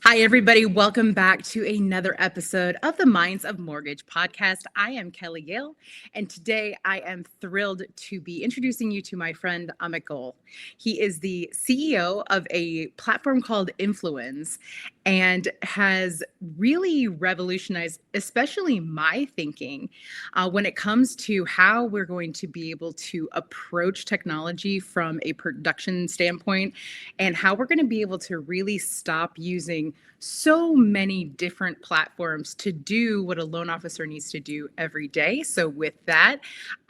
Hi, everybody. Welcome back to another episode of the Minds of Mortgage podcast. I am Kelly Yale, and today I am thrilled to be introducing you to my friend Amit Ghole. He is the CEO of a platform called Inflooens and has really revolutionized, especially my thinking, when it comes to how we're going to be able to approach technology from a production standpoint and how we're going to be able to really stop using so many different platforms to do what a loan officer needs to do every day. So with that,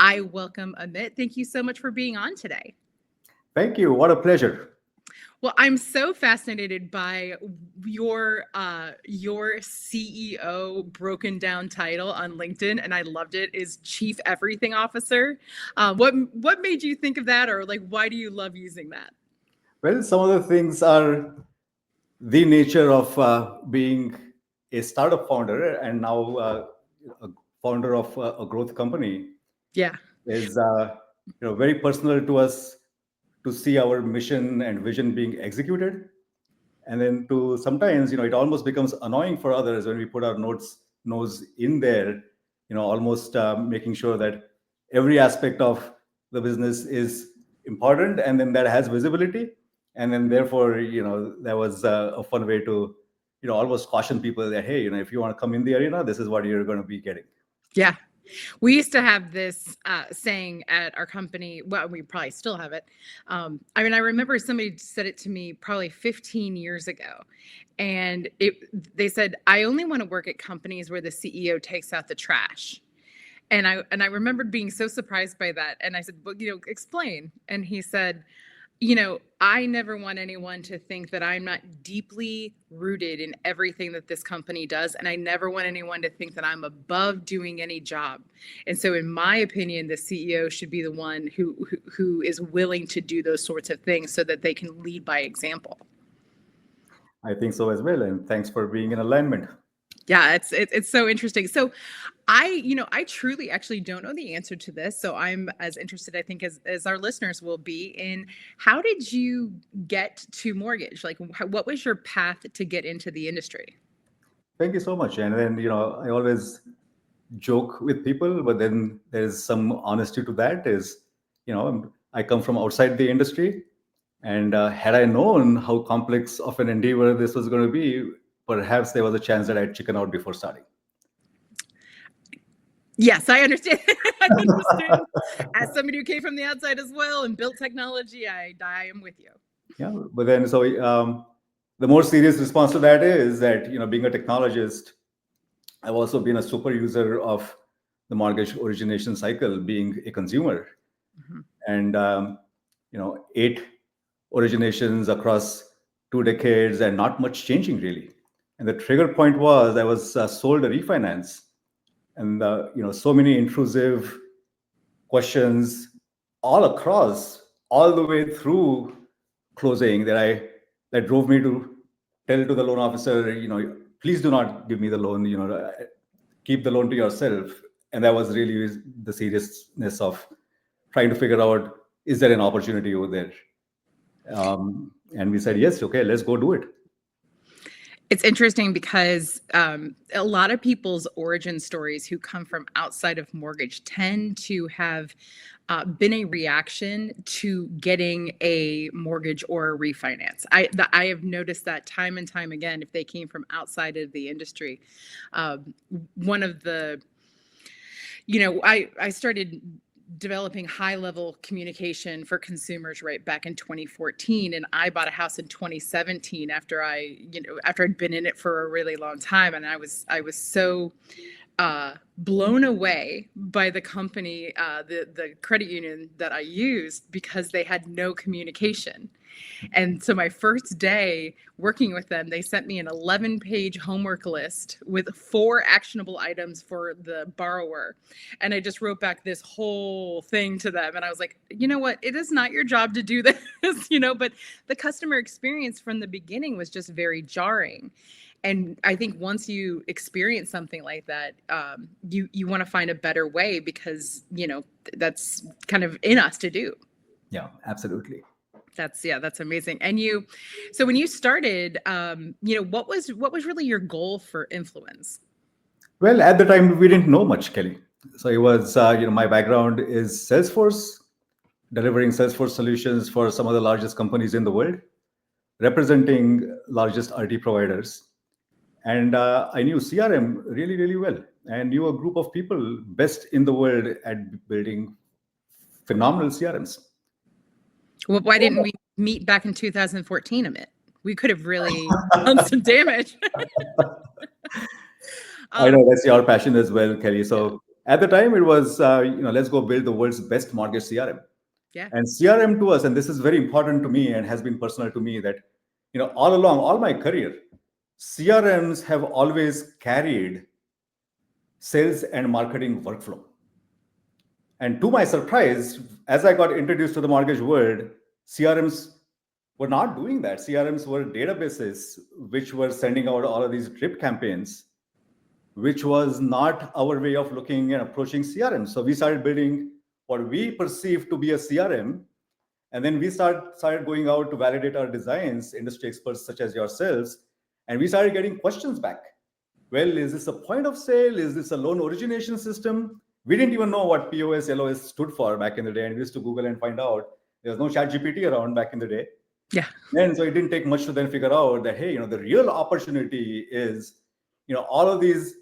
I welcome Amit. Thank you so much for being on today. Thank you. What a pleasure. Well, I'm so fascinated by your CEO broken down title on LinkedIn, and I loved it. Is Chief Everything Officer. What made you think of that, or like why do you love using that? Well, some of the things are the nature of being a startup founder and now a founder of a growth company Yeah. is very personal to us to see our mission and vision being executed. And then to sometimes, it almost becomes annoying for others when we put our nose in there, almost making sure that every aspect of the business is important and then that has visibility. And then therefore, that was a fun way to, almost caution people that, hey, if you want to come in the arena, this is what you're going to be getting. Yeah. We used to have this saying at our company. Well, we probably still have it. I remember somebody said it to me probably 15 years ago. And they said, I only want to work at companies where the CEO takes out the trash. And I remembered being so surprised by that. And I said, well, explain. And he said, I never want anyone to think that I'm not deeply rooted in everything that this company does. And I never want anyone to think that I'm above doing any job. And so, in my opinion, the CEO should be the one who is willing to do those sorts of things so that they can lead by example. I think so as well. And thanks for being in alignment. Yeah, it's so interesting. So I truly actually don't know the answer to this. So I'm as interested, I think, as our listeners will be in how did you get to mortgage? Like, what was your path to get into the industry? Thank you so much. And then, I always joke with people, but then there's some honesty to that is, I come from outside the industry. And had I known how complex of an endeavor this was going to be, perhaps there was a chance that I'd chicken out before starting. Yes, I understand. I understand. As somebody who came from the outside as well and built technology, I am with you. Yeah, but then the more serious response to that is that being a technologist, I've also been a super user of the mortgage origination cycle, being a consumer, Mhm. and 8 originations across 2 decades, and not much changing really. And the trigger point was I was sold a refinance, and so many intrusive questions all across, all the way through closing that drove me to tell to the loan officer, please do not give me the loan, keep the loan to yourself. And that was really the seriousness of trying to figure out, is there an opportunity over there? And we said, yes, okay, let's go do it. It's interesting because a lot of people's origin stories who come from outside of mortgage tend to have been a reaction to getting a mortgage or a refinance. I have noticed that time and time again if they came from outside of the industry. One of the, I started developing high level communication for consumers right back in 2014, and I bought a house in 2017 after I'd been in it for a really long time, and I was so blown away by the company, the credit union that I used, because they had no communication. And so my first day working with them, they sent me an 11-page homework list with 4 actionable items for the borrower. And I just wrote back this whole thing to them. And I was like, you know what? It is not your job to do this, but the customer experience from the beginning was just very jarring. And I think once you experience something like that, you want to find a better way because, that's kind of in us to do. Yeah, absolutely. That's amazing. And so when you started, what was really your goal for Influence? Well, at the time, we didn't know much, Kelly. So it was, my background is Salesforce, delivering Salesforce solutions for some of the largest companies in the world, representing largest RT providers. And I knew CRM really, really well, and knew a group of people best in the world at building phenomenal CRMs. Well, why didn't we meet back in 2014, Amit? We could have really done some damage. I know that's your passion as well, Kelly. So at the time, it was, let's go build the world's best mortgage CRM. Yeah. And CRM to us, and this is very important to me and has been personal to me, that all along, all my career, CRMs have always carried sales and marketing workflow. And to my surprise, as I got introduced to the mortgage world, CRMs were not doing that. CRMs were databases which were sending out all of these drip campaigns, which was not our way of looking and approaching CRM. So we started building what we perceived to be a CRM. And then we started going out to validate our designs, industry experts such as yourselves, and we started getting questions back. Well, is this a point of sale? Is this a loan origination system? We didn't even know what POS, LOS stood for back in the day, and we used to Google and find out. There was no chat GPT around back in the day. Yeah. And so it didn't take much to then figure out that, hey, the real opportunity is, all of these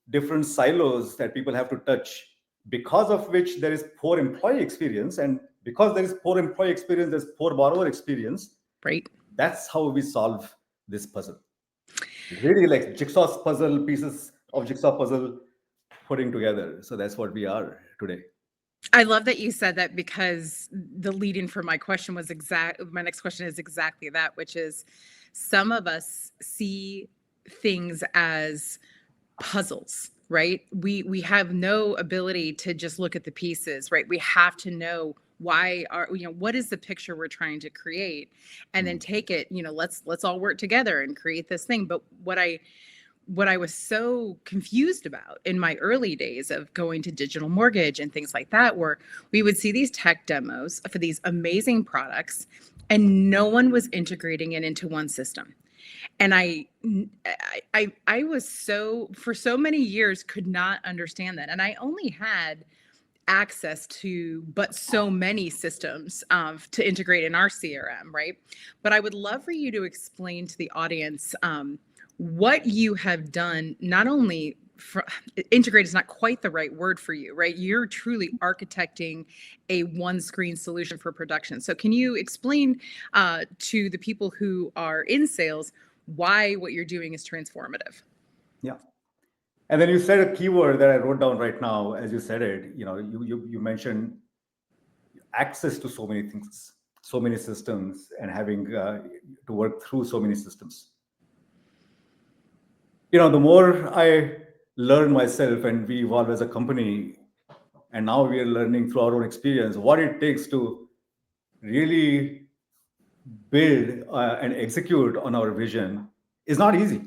different silos that people have to touch, because of which there is poor employee experience. And because there is poor employee experience, there's poor borrower experience. Right. That's how we solve this puzzle. Really like jigsaw puzzle, pieces of jigsaw puzzle putting together. So that's what we are today. I love that you said that, because the lead in for my question was my next question is exactly that, which is, some of us see things as puzzles, right? We have no ability to just look at the pieces, right? We have to know what is the picture we're trying to create, and then take it, let's all work together and create this thing. But what I was so confused about in my early days of going to digital mortgage and things like that, were we would see these tech demos for these amazing products, and no one was integrating it into one system. And I was for so many years could not understand that. And I only had access to but so many systems to integrate in our CRM, right? But I would love for you to explain to the audience what you have done. Not only integrate is not quite the right word for you, right? You're truly architecting a one-screen solution for production. So can you explain to the people who are in sales why what you're doing is transformative? Yeah. And then you said a keyword that I wrote down right now as you said it. You mentioned access to so many things, so many systems, and having to work through so many systems. The more I learn myself and we evolve as a company, and now we are learning through our own experience what it takes to really build and execute on our vision is not easy.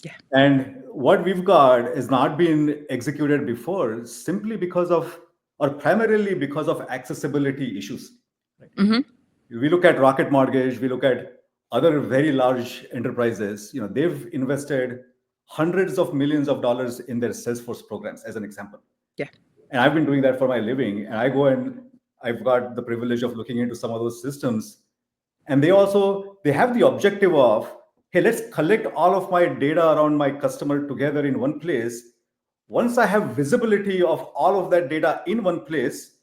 Yeah. And what we've got has not been executed before, simply because of, or primarily because of, accessibility issues. Right? Mm-hmm. We look at Rocket Mortgage, we look at other very large enterprises. They've invested hundreds of millions of dollars in their Salesforce programs, as an example. Yeah. And I've been doing that for my living. And I've got the privilege of looking into some of those systems. And they have the objective of, hey, let's collect all of my data around my customer together in one place. Once I have visibility of all of that data in one place,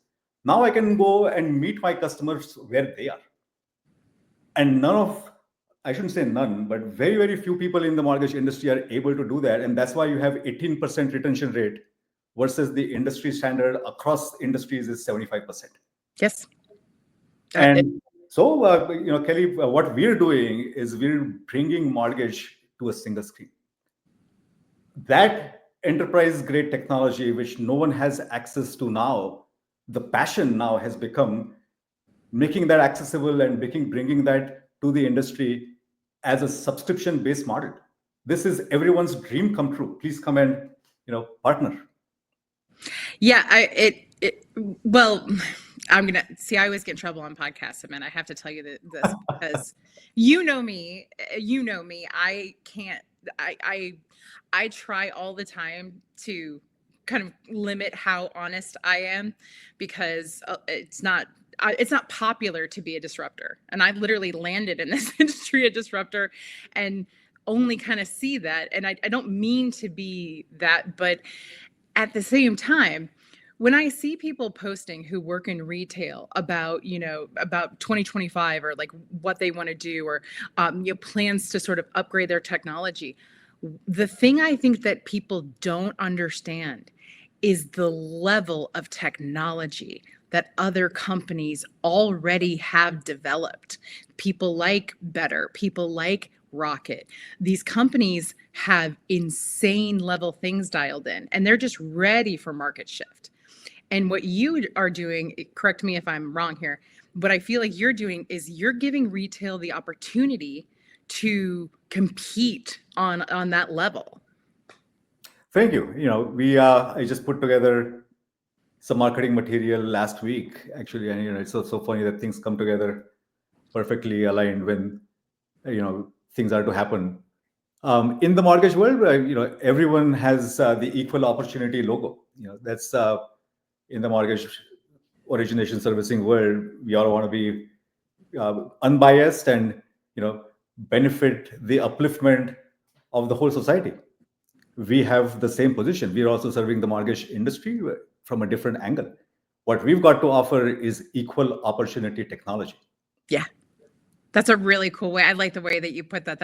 now I can go and meet my customers where they are. And I shouldn't say none, but very, very few people in the mortgage industry are able to do that. And that's why you have 18% retention rate versus the industry standard across industries is 75%. Yes. And so, Kelly, what we're doing is we're bringing mortgage to a single screen. That enterprise-grade technology, which no one has access to now, the passion now has become making that accessible and bringing that to the industry as a subscription-based model. This is everyone's dream come true. Please come and partner. Yeah, well, I'm gonna see. I always get in trouble on podcasts, man. I have to tell you this because you know me. You know me. I can't. I try all the time to kind of limit how honest I am because it's not popular to be a disruptor. And I literally landed in this industry a disruptor, and only kind of see that. And I don't mean to be that, but at the same time, when I see people posting who work in retail about, about 2025 or like what they want to do or, plans to sort of upgrade their technology, the thing I think that people don't understand is the level of technology that other companies already have developed. People like Better, people like Rocket. These companies have insane level things dialed in, and they're just ready for market shift. And what you are doing, correct me if I'm wrong here, what I feel like you're doing is you're giving retail the opportunity to compete on that level. Thank you. I just put together some marketing material last week, actually, and it's so funny that things come together perfectly aligned when things are to happen. In the mortgage world, everyone has the equal opportunity logo. That's in the mortgage origination servicing world. We all want to be unbiased and benefit the upliftment of the whole society. We have the same position. We are also serving the mortgage industry from a different angle. What we've got to offer is equal opportunity technology. Yeah, that's a really cool way. I like the way that you put that.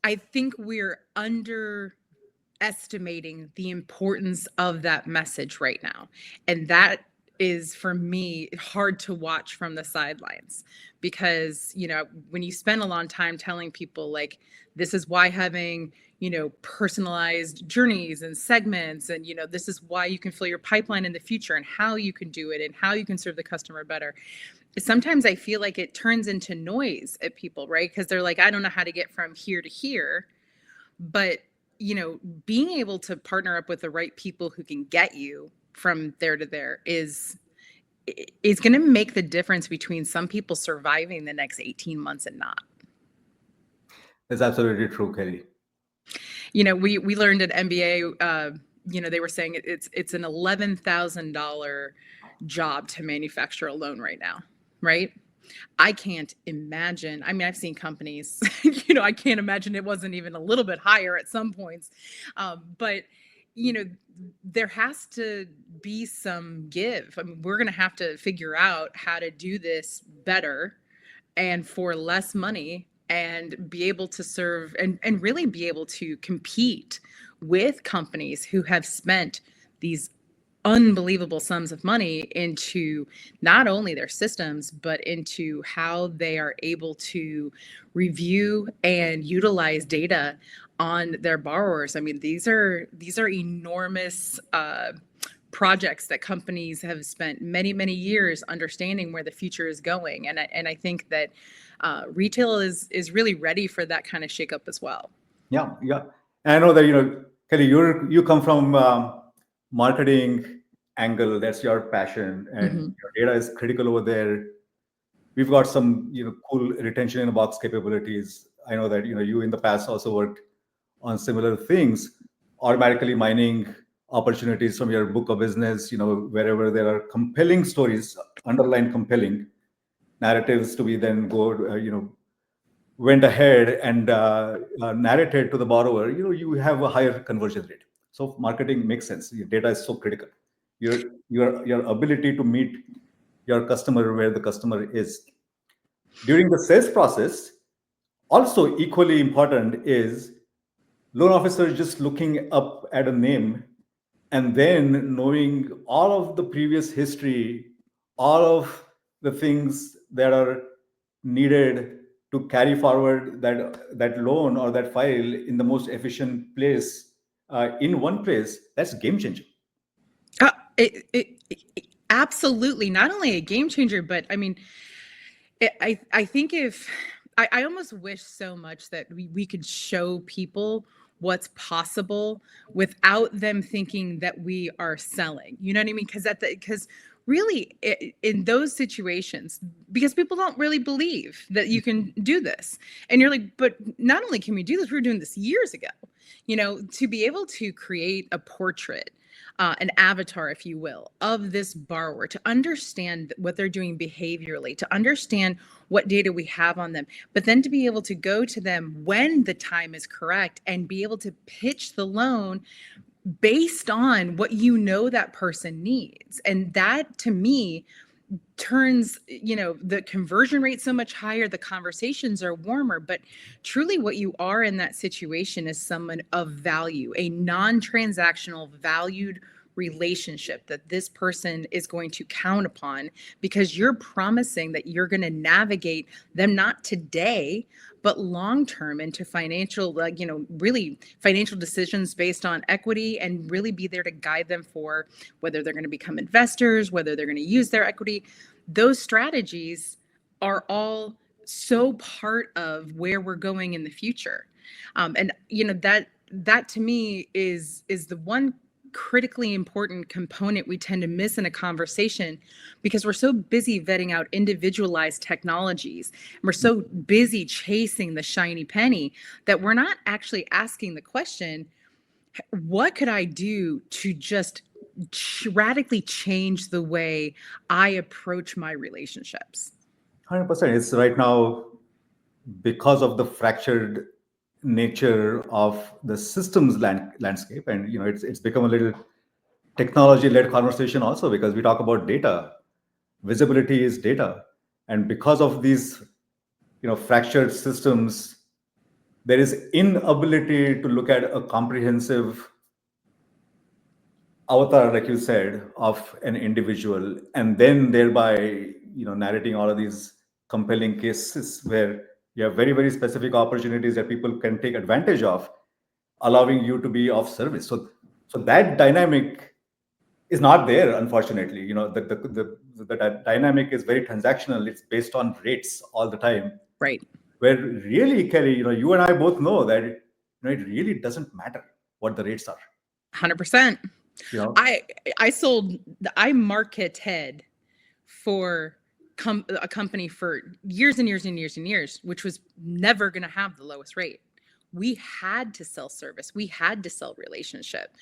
I think we're underestimating the importance of that message right now. And that is, for me, hard to watch from the sidelines because, when you spend a long time telling people like, this is why having, personalized journeys and segments, and, this is why you can fill your pipeline in the future and how you can do it and how you can serve the customer better. Sometimes I feel like it turns into noise at people, right? Because they're like, I don't know how to get from here to here. But, being able to partner up with the right people who can get you from there to there is going to make the difference between some people surviving the next 18 months and not. That's absolutely true, Kelly. We learned at MBA, they were saying it's an $11,000 job to manufacture a loan right now, right? I can't imagine. I mean, I've seen companies, I can't imagine it wasn't even a little bit higher at some points. But, there has to be some give. I mean, we're going to have to figure out how to do this better and for less money and be able to serve and really be able to compete with companies who have spent these unbelievable sums of money into not only their systems, but into how they are able to review and utilize data on their borrowers. I mean, these are enormous projects that companies have spent many, many years understanding where the future is going. And I think that retail is really ready for that kind of shakeup as well. Yeah. And I know that, Kelly, you come from marketing angle. That's your passion, and your data is critical over there. We've got some cool retention in a box capabilities. I know that you in the past also worked on similar things, automatically mining opportunities from your book of business, wherever there are compelling stories, underlying compelling narratives to be then went ahead and narrated to the borrower. You have a higher conversion rate. So marketing makes sense. Your data is so critical. Your ability to meet your customer where the customer is. During the sales process, also equally important is loan officer just looking up at a name and then knowing all of the previous history, all of the things that are needed to carry forward that loan or that file in the most efficient place, in one place. That's game changing. Absolutely, not only a game changer, but I mean, I think if I almost wish so much that we could show people what's possible without them thinking that we are selling. You know what I mean? Because really in those situations, because people don't really believe that you can do this, and you're like, but not only can we do this, we were doing this years ago. To be able to create a portrait, an avatar, if you will, of this borrower, to understand what they're doing behaviorally, to understand what data we have on them, but then to be able to go to them when the time is correct and be able to pitch the loan based on what that person needs. And that, to me, turns the conversion rate so much higher, the conversations are warmer. But truly what you are in that situation is someone of value, a non-transactional valued relationship that this person is going to count upon, because you're promising that you're going to navigate them, not today but long term, into financial, really financial decisions based on equity, and really be there to guide them for whether they're going to become investors, whether they're going to use their equity. Those strategies are all so part of where we're going in the future. And that to me is the one critically important component we tend to miss in a conversation, because we're so busy vetting out individualized technologies, and we're so busy chasing the shiny penny, that we're not actually asking the question, what could I do to just radically change the way I approach my relationships? 100%. It's right now, because of the fractured nature of the systems landscape, and it's become a little technology-led conversation also, because we talk about data. Visibility is data, and because of these fractured systems, there is inability to look at a comprehensive avatar, like you said, of an individual, and then thereby narrating all of these compelling cases where you have very, very specific opportunities that people can take advantage of, allowing you to be of service. So that dynamic is not there, unfortunately. The dynamic is very transactional. It's based on rates all the time. Right. Where really, Kelly, you and I both know that it really doesn't matter what the rates are. 100%. I marketed for a company for years and years and years and years, which was never going to have the lowest rate. We had to sell service. We had to sell relationship.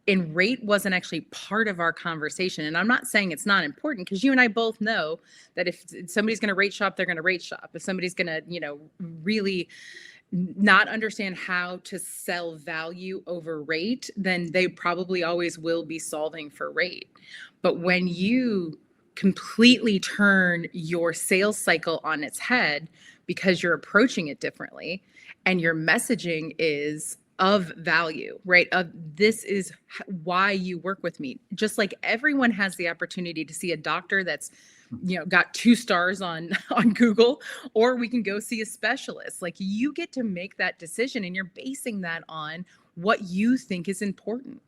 And rate wasn't actually part of our conversation. And I'm not saying it's not important, because you and I both know that if somebody's going to rate shop, they're going to rate shop. If somebody's going to, really not understand how to sell value over rate, then they probably always will be solving for rate. But when you completely turn your sales cycle on its head, because you're approaching it differently, and your messaging is of value, right? This is why you work with me. Just like everyone has the opportunity to see a doctor that's got 2 stars on Google, or we can go see a specialist. Like, you get to make that decision, and you're basing that on what you think is important.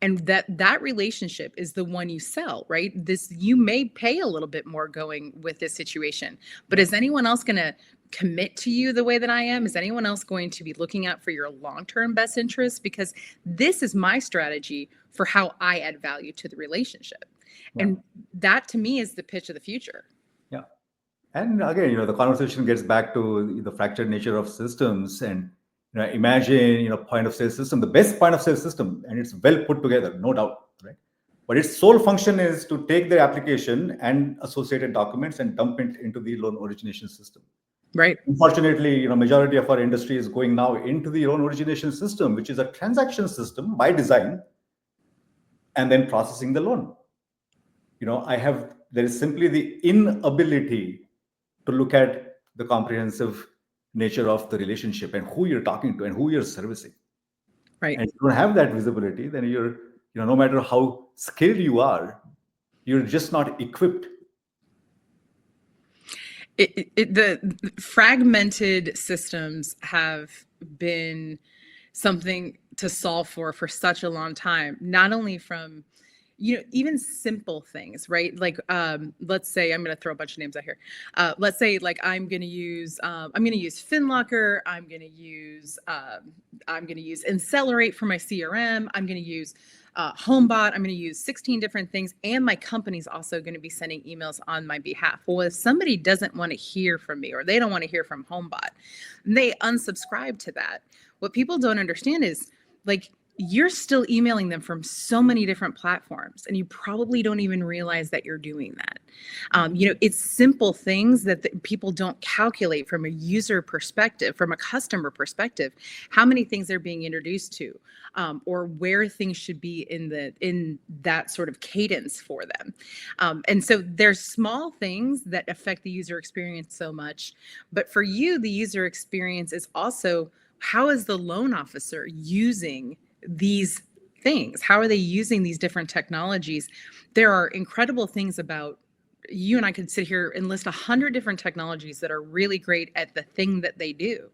And that relationship is the one you sell, right? You may pay a little bit more going with this situation, but is anyone else going to commit to you the way that I am? Is anyone else going to be looking out for your long-term best interests? Because this is my strategy for how I add value to the relationship. Yeah. And that, to me, is the pitch of the future. Yeah. And again, the conversation gets back to the fractured nature of systems. And imagine, point of sale system, the best point of sale system, and it's well put together, no doubt, right? But its sole function is to take the application and associated documents and dump it into the loan origination system. Right. Unfortunately, majority of our industry is going now into the loan origination system, which is a transaction system by design, and then processing the loan. There is simply the inability to look at the comprehensive nature of the relationship and who you're talking to and who you're servicing. Right. And if you don't have that visibility, then you're, no matter how skilled you are, you're just not equipped. The fragmented systems have been something to solve for such a long time, not only from even simple things, right? Like, let's say I'm going to throw a bunch of names out here. Let's say like I'm going to use FinLocker. I'm going to use Accelerate for my CRM. I'm going to use HomeBot. I'm going to use 16 different things, and my company's also going to be sending emails on my behalf. Well, if somebody doesn't want to hear from me, or they don't want to hear from HomeBot, they unsubscribe to that. What people don't understand is, like, you're still emailing them from so many different platforms, and you probably don't even realize that you're doing that. It's simple things that people don't calculate from a user perspective, from a customer perspective, how many things they're being introduced to, or where things should be in that sort of cadence for them. And so there's small things that affect the user experience so much, but for you, the user experience is also, how is the loan officer using these things? How are they using these different technologies? There are incredible things about, you and I could sit here and list 100 different technologies that are really great at the thing that they do.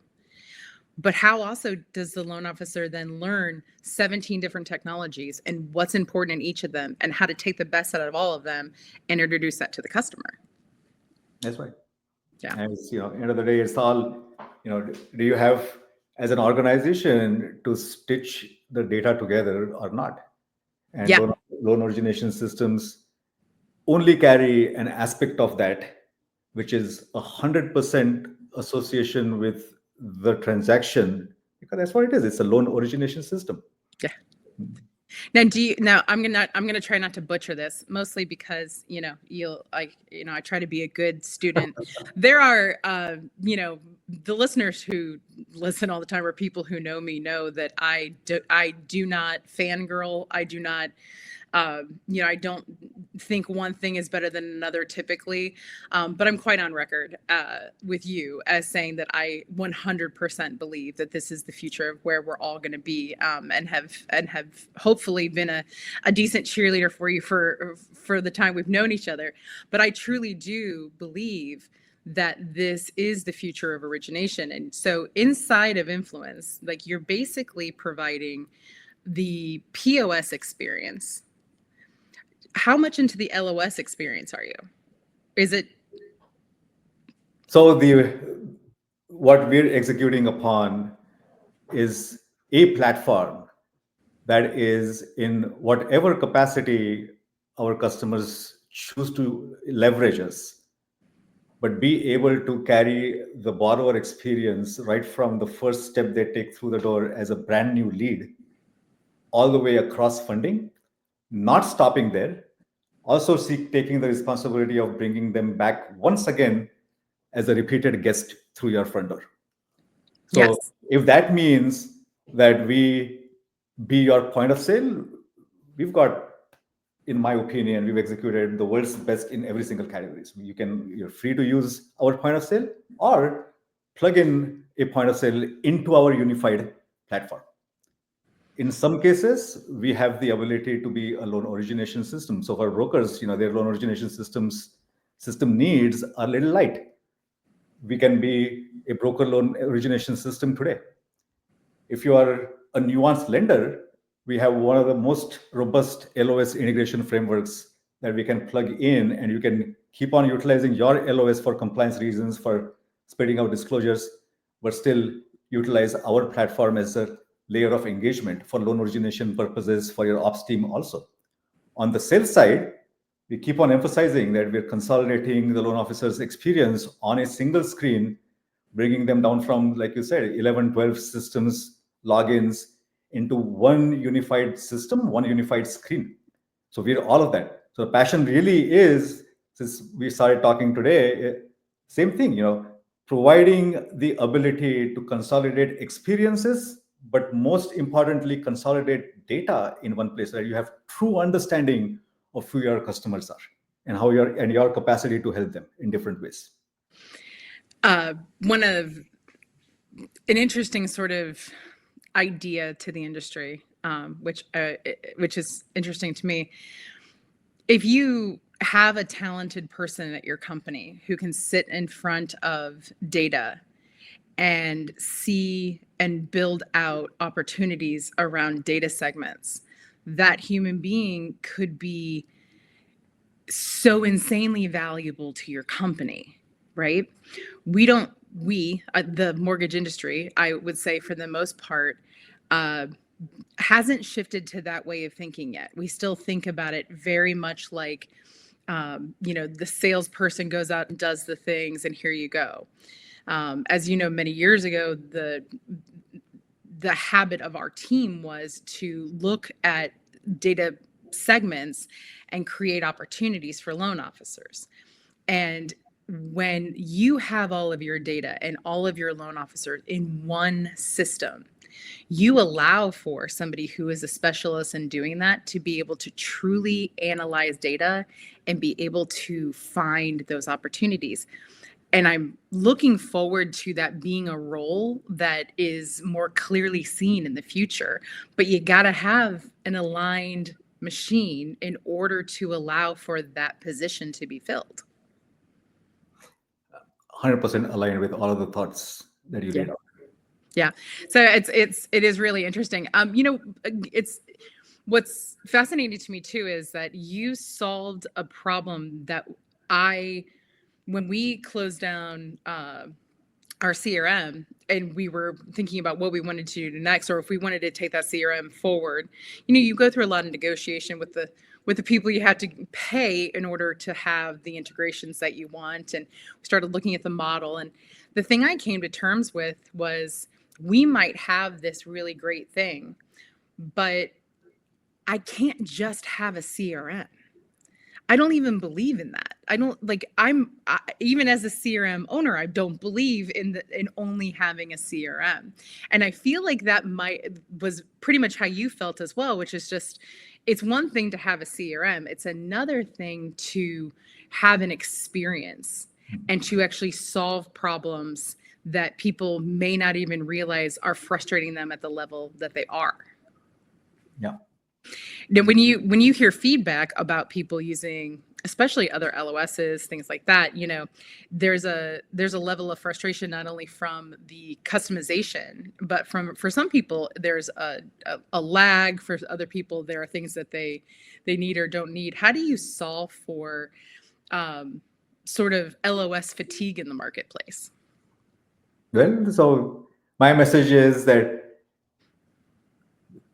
But how also does the loan officer then learn 17 different technologies and what's important in each of them, and how to take the best out of all of them and introduce that to the customer? That's right. Yeah. And end of the day, it's all, do you have, as an organization, to stitch the data together or not? And Yeah. loan origination systems only carry an aspect of that, which is 100% association with the transaction, because that's what it is. It's a loan origination system. Yeah. Now I'm gonna try not to butcher this, mostly because I try to be a good student. There are the listeners who listen all the time, or people who know me, know that I do not fangirl. I do not I don't think one thing is better than another typically, but I'm quite on record with you as saying that I 100% believe that this is the future of where we're all going to be, and have hopefully been a decent cheerleader for you for the time we've known each other. But I truly do believe that this is the future of origination. And so inside of Inflooens, like, you're basically providing the POS experience. How much into the LOS experience are you? Is it? So what we're executing upon is a platform that is, in whatever capacity our customers choose to leverage us, but be able to carry the borrower experience right from the first step they take through the door as a brand new lead, all the way across funding, not stopping there, also taking the responsibility of bringing them back once again as a repeated guest through your front door. So Yes. if that means that we be your point of sale, we've got, in my opinion, we've executed the world's best in every single category. So you're free to use our point of sale, or plug in a point of sale into our unified platform. In some cases, we have the ability to be a loan origination system. So for brokers, their loan origination system needs are a little light. We can be a broker loan origination system today. If you are a nuanced lender, we have one of the most robust LOS integration frameworks that we can plug in, and you can keep on utilizing your LOS for compliance reasons, for spreading out disclosures, but still utilize our platform as a layer of engagement for loan origination purposes for your ops team also. On the sales side, we keep on emphasizing that we're consolidating the loan officer's experience on a single screen, bringing them down from, like you said, 11, 12 systems, logins, into one unified system, one unified screen. So we're all of that. So the passion really is, since we started talking today, same thing, providing the ability to consolidate experiences, but most importantly, consolidate data in one place, where you have true understanding of who your customers are and how your capacity to help them in different ways. One of an interesting sort of idea to the industry, which is interesting to me. If you have a talented person at your company who can sit in front of data and see and build out opportunities around data segments, that human being could be so insanely valuable to your company, right? The mortgage industry, I would say for the most part, uh, hasn't shifted to that way of thinking yet. We still think about it very much like, the salesperson goes out and does the things, and here you go. As you know, many years ago, the habit of our team was to look at data segments and create opportunities for loan officers. And when you have all of your data and all of your loan officers in one system, you allow for somebody who is a specialist in doing that to be able to truly analyze data and be able to find those opportunities. And I'm looking forward to that being a role that is more clearly seen in the future. But you got to have an aligned machine in order to allow for that position to be filled. 100% aligned with all of the thoughts that you Yeah. laid out. Yeah. So it is really interesting. It's what's fascinating to me too is that you solved a problem that when we closed down our CRM and we were thinking about what we wanted to do next, or if we wanted to take that CRM forward, you go through a lot of negotiation with the people you had to pay in order to have the integrations that you want. And we started looking at the model. And the thing I came to terms with was we might have this really great thing, but I can't just have a CRM. I don't even believe in that. I don't even as a CRM owner, I don't believe in only having a CRM. And I feel like that was pretty much how you felt as well, which is just, it's one thing to have a CRM. It's another thing to have an experience and to actually solve problems that people may not even realize are frustrating them at the level that they are. Yeah. Now, when you hear feedback about people using, especially other LOSs, things like that, there's a level of frustration not only from the customization, but for some people there's a lag. For other people, there are things that they need or don't need. How do you solve for sort of LOS fatigue in the marketplace? Well, so my message is that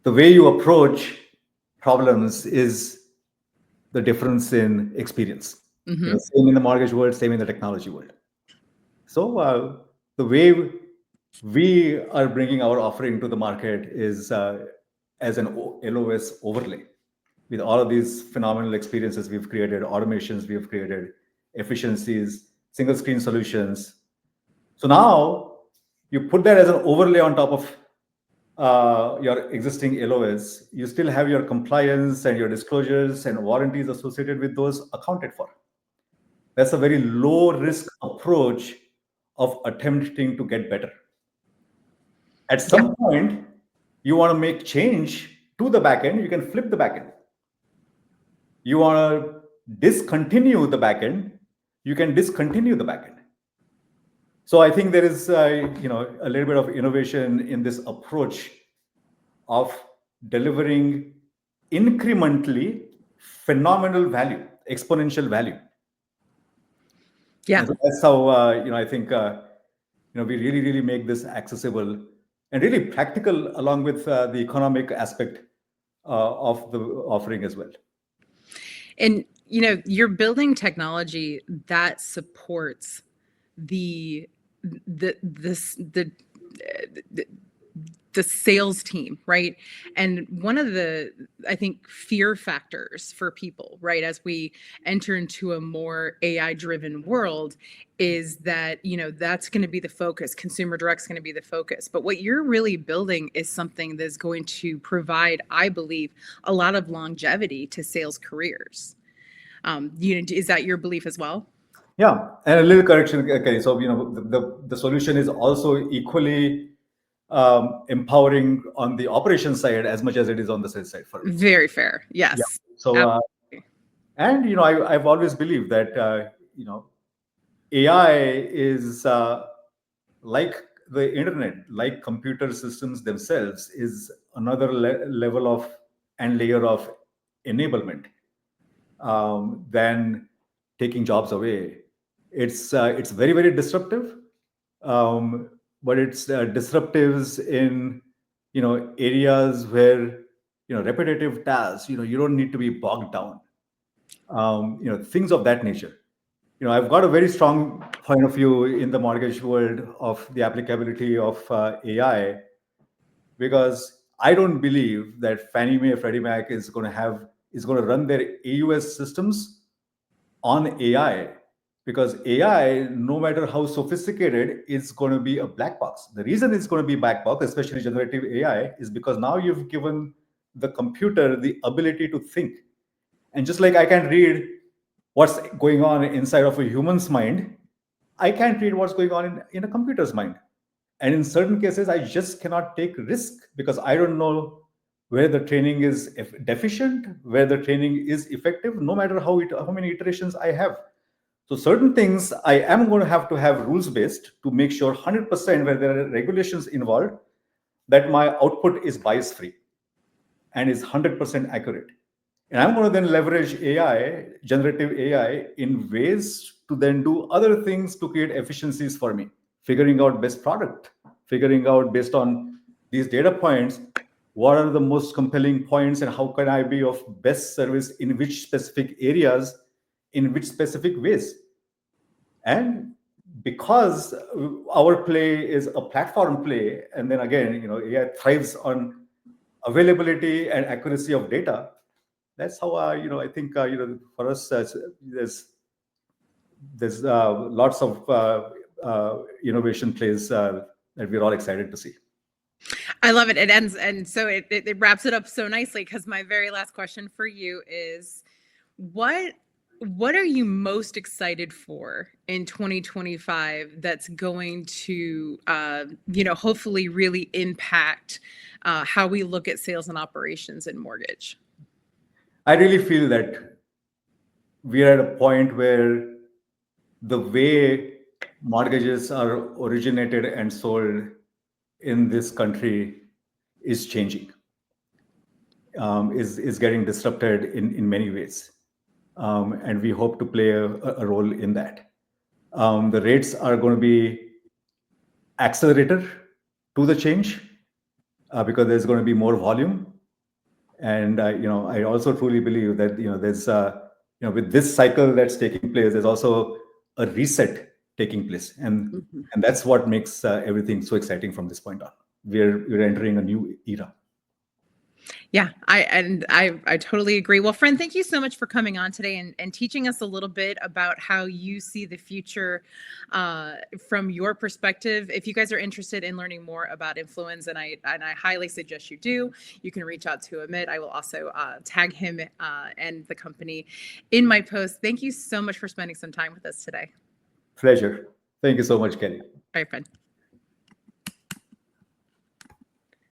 the way you approach problems is the difference in experience. Same in the mortgage world, same in the technology world. So the way we are bringing our offering to the market is as an LOS overlay with all of these phenomenal experiences we've created, automations we've created, efficiencies, single screen solutions. So now you put that as an overlay on top of your existing LOS. You still have your compliance and your disclosures and warranties associated with those accounted for. That's a very low risk approach of attempting to get better. At some point, you want to make change to the backend, you can flip the backend. You want to discontinue the backend, you can discontinue the backend. So I think there is a little bit of innovation in this approach of delivering incrementally phenomenal value, exponential value. Yeah. And so that's how I think we really make this accessible and really practical, along with the economic aspect of the offering as well. And you're building technology that supports the sales team, right? And one of the, I think, fear factors for people, right, as we enter into a more AI driven world is that, that's going to be the focus. Consumer direct's going to be the focus. But what you're really building is something that's going to provide, I believe, a lot of longevity to sales careers. Is that your belief as well? Yeah, and a little correction. Okay, so the solution is also equally empowering on the operations side as much as it is on the sales side for me. Very fair. Yes. Yeah. So and I've always believed that AI is like the internet, like computer systems themselves, is another level of and layer of enablement than taking jobs away. It's very, very disruptive, but it's disruptives in areas where repetitive tasks. You don't need to be bogged down. Things of that nature. I've got a very strong point of view in the mortgage world of the applicability of AI, because I don't believe that Fannie Mae, Freddie Mac is going to run their AUS systems on AI, because AI, no matter how sophisticated, is going to be a black box. The reason it's going to be black box, especially generative AI, is because now you've given the computer the ability to think. And just like I can read what's going on inside of a human's mind, I can't read what's going on in a computer's mind. And in certain cases, I just cannot take risk because I don't know where the training is deficient, where the training is effective, no matter how many iterations I have. So certain things I am going to have rules based to make sure 100% where there are regulations involved, that my output is bias free and is 100% accurate. And I'm going to then leverage AI, generative AI, in ways to then do other things to create efficiencies for me, figuring out best product, figuring out based on these data points, what are the most compelling points and how can I be of best service in which specific areas, in which specific ways. And because our play is a platform play, and then again, AI thrives on availability and accuracy of data. That's how I think for us there's lots of innovation plays that we're all excited to see. I love it. It ends, and so it wraps it up so nicely, because my very last question for you is, what are you most excited for in 2025 that's going to hopefully really impact how we look at sales and operations in mortgage? I really feel that we are at a point where the way mortgages are originated and sold in this country is changing, is getting disrupted in many ways. And we hope to play a role in that. The rates are going to be accelerator to the change because there's going to be more volume. And I also truly believe that there's with this cycle that's taking place, there's also a reset taking place, and that's what makes everything so exciting from this point on. We're entering a new era. Yeah, I totally agree. Well, friend, thank you so much for coming on today and teaching us a little bit about how you see the future from your perspective. If you guys are interested in learning more about Inflooens, and I highly suggest you do, you can reach out to Amit. I will also tag him and the company in my post. Thank you so much for spending some time with us today. Pleasure. Thank you so much, Kelly. All right, friend.